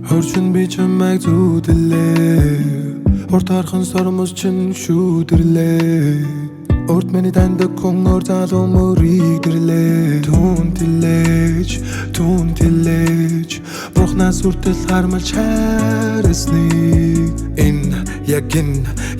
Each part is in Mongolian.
Хөрчин би чамайг зүудлээ Урт хархан сормос чин шүүдэрлээ Урт миний таньдаг хүн ор залуу мөрийг дэрлээ Түн тэлээж Бурхнаас үртэл хармал чарасник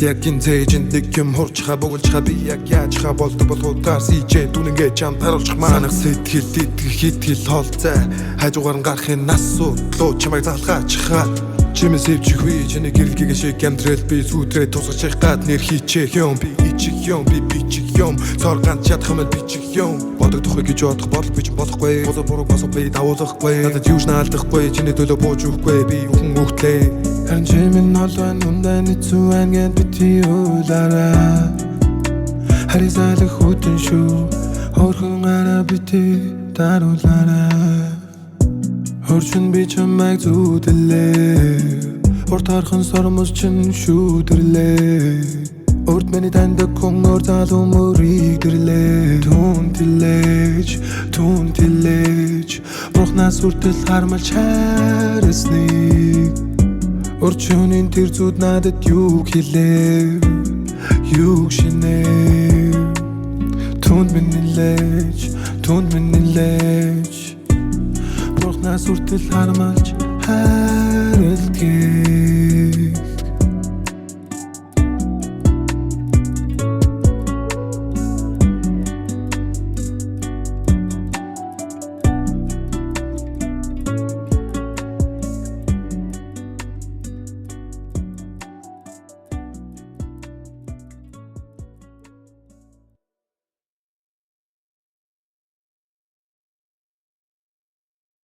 Яг ин зээжин нэг юм хурчха бөглчха би яг яачха болдог болгуудаар сийчээ дүнгээ чам таруулчих манах сэтгэл итгэл холцоо хажуугаар нь гарахын нас судлуу чамайг залгаачихад чимээс өвчихвээ чиний гэрэлгээ шиг амьдрал би зүудрээ тусгачих гад нэр хийчих юм би ичих юм би бичих юм цоргаан чадах юм бичих юм бодог тухай гэж бодох бодлого бич болохгүй босоо буруу босоо би давуулахгүй надад юуш наалдахгүй чиний төлөө бууж өгөхгүй би хүн өгтлээ харин чимэн холван ундан эцүүн гэд бити уулаараа харизалах хүтэн шүү хөрхөн араа бити даруулаараа Хөрчин би чамайг зүудлээ Урт хархан сормос чин шүүдэрлээ Урт миний таньдаг хүн ор залуу мөрийг дэрлээ Түн тэлээж Бурхнаас үртэл хармал чарасник Урчунын тэр зүуд надад юг хэлээ Юг шинээ Түнд минь нэлээж Бурхнаас үртэл хармалж хайрлгээ